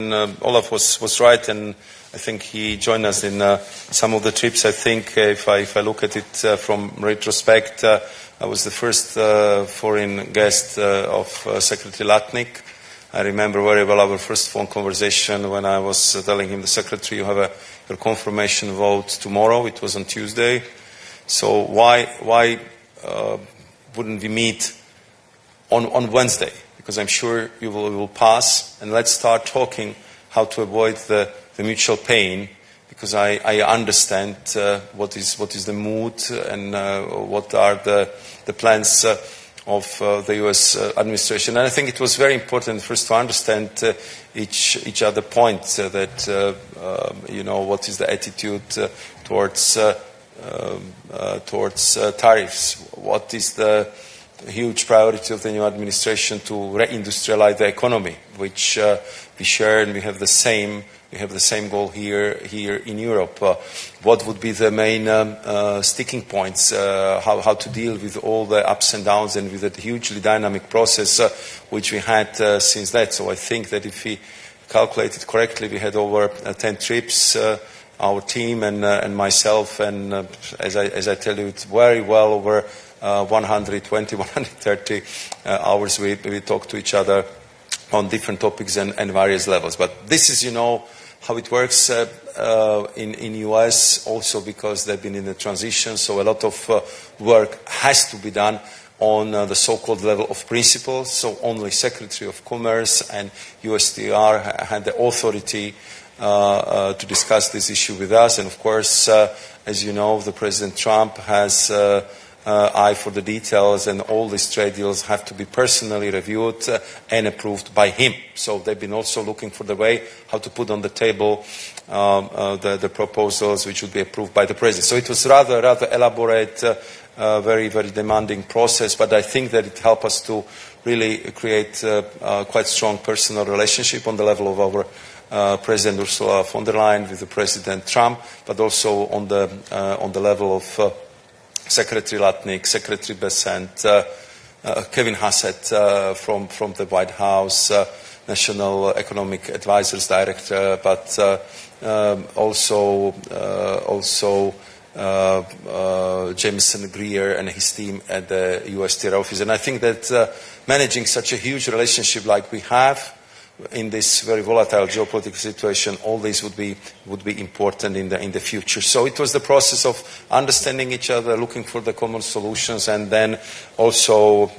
Olaf was right, and I think he joined us in some of the trips. I think if I look at it from retrospect, I was the first foreign guest of Secretary Latnik. I remember very well our first phone conversation when I was telling him, the Secretary, you have your confirmation vote tomorrow. It was on Tuesday. So why wouldn't we meet on Wednesday? Because I'm sure you will pass, and let's start talking how to avoid the mutual pain, because I understand what is the mood and what are the plans of the US administration. And I think it was very important first to understand each other point, that what is the attitude towards tariffs, what is the huge priority of the new administration to reindustrialize the economy, which we share, and we have the same goal here in Europe. What would be the main sticking points? How to deal with all the ups and downs and with a hugely dynamic process which we had since that. So I think that if we calculated correctly, we had over 10 trips. Our team and myself, and as I tell you, it's very well over 120, 130 hours we talk to each other on different topics and various levels. But this is, how it works in US, also because they've been in the transition, so a lot of work has to be done on the so-called level of principles. So only Secretary of Commerce and USTR had the authority to discuss this issue with us. And of course, as you know, the President Trump has eye for the details, and all these trade deals have to be personally reviewed and approved by him. So they've been also looking for the way how to put on the table the proposals which would be approved by the President. So it was rather elaborate, very, very demanding process, but I think that it helped us to really create a quite strong personal relationship on the level of our President Ursula von der Leyen with the President Trump, but also on the level of Secretary Latnik, Secretary Bessent, Kevin Hassett from the White House, National Economic Advisors Director, but also Jameson Greer and his team at the USTR office. And I think that managing such a huge relationship like we have in this very volatile geopolitical situation, all this would be important in the future. So it was the process of understanding each other, looking for the common solutions, and then also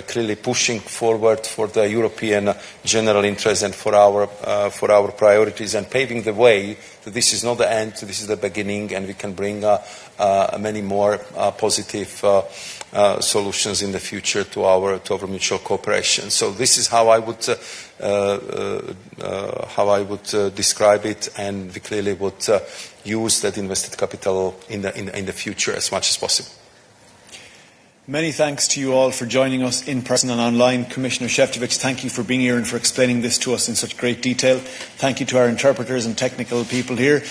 clearly pushing forward for the European general interest and for our priorities, and paving the way that this is not the end, this is the beginning, and we can bring many more positive solutions in the future to our mutual cooperation. So this is how I would describe it, and we clearly would use that invested capital in the future as much as possible. Many thanks to you all for joining us in person and online. Commissioner Šefčovič, thank you for being here and for explaining this to us in such great detail. Thank you to our interpreters and technical people here.